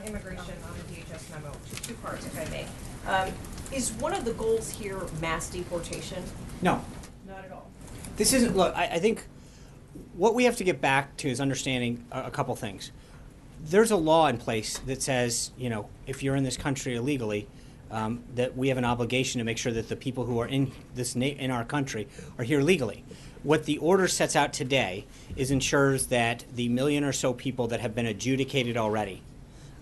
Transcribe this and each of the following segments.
immigration, on the DHS memo, two parts, if I may. Is one of the goals here mass deportation? No. Not at all. This isn't, look, I think what we have to get back to is understanding a couple things. There's a law in place that says, you know, if you're in this country illegally, that we have an obligation to make sure that the people who are in our country are here legally. What the order sets out today is ensures that the million or so people that have been adjudicated already,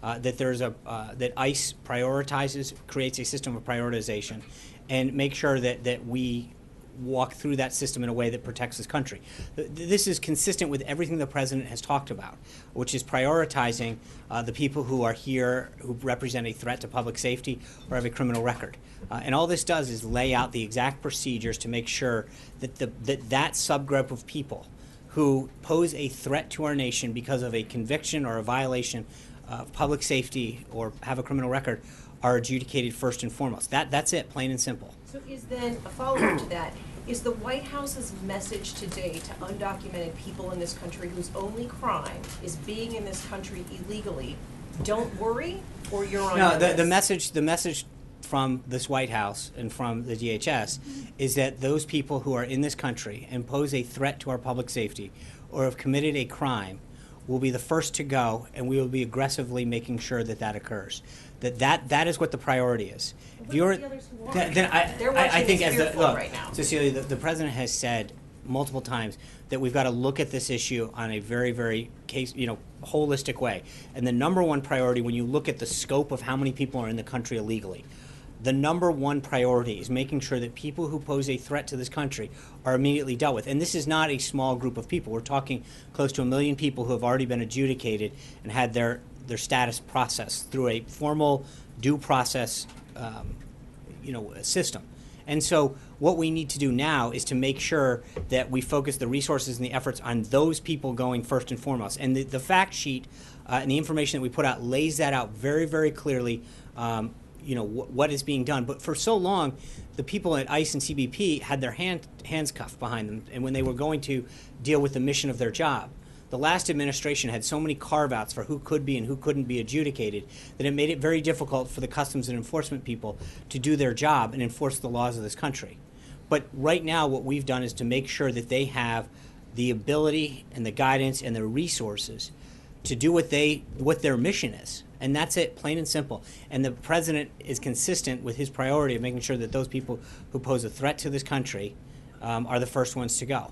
that that ICE prioritizes, creates a system of prioritization, and make sure that we walk through that system in a way that protects this country. This is consistent with everything the president has talked about, which is prioritizing the people who are here, who represent a threat to public safety or have a criminal record. And all this does is lay out the exact procedures to make sure that that subgroup of people who pose a threat to our nation because of a conviction or a violation of public safety or have a criminal record are adjudicated first and foremost. That's it, plain and simple. So is then, a follow-up to that, is the White House's message today to undocumented people in this country whose only crime is being in this country illegally, don't worry, or you're on your list? The message from this White House and from the DHS is that those people who are in this country and pose a threat to our public safety or have committed a crime will be the first to go, and we will be aggressively making sure that occurs. That is what the priority is. If you're, the others who aren't? Then I think as right now. Cecilia, the president has said multiple times that we've got to look at this issue on a very, very holistic way. And the number one priority, when you look at the scope of how many people are in the country illegally, the number one priority is making sure that people who pose a threat to this country are immediately dealt with. And this is not a small group of people. We're talking close to 1 million people who have already been adjudicated and had their status processed through a formal due process system. And so what we need to do now is to make sure that we focus the resources and the efforts on those people going first and foremost. And the fact sheet and the information that we put out lays that out very, very clearly, what is being done. But for so long, the people at ICE and CBP had their hands cuffed behind them, and when they were going to deal with the mission of their job. The last administration had so many carve-outs for who could be and who couldn't be adjudicated that it made it very difficult for the customs and enforcement people to do their job and enforce the laws of this country. But right now what we've done is to make sure that they have the ability and the guidance and the resources to do what their mission is. And that's it, plain and simple. And the president is consistent with his priority of making sure that those people who pose a threat to this country are the first ones to go.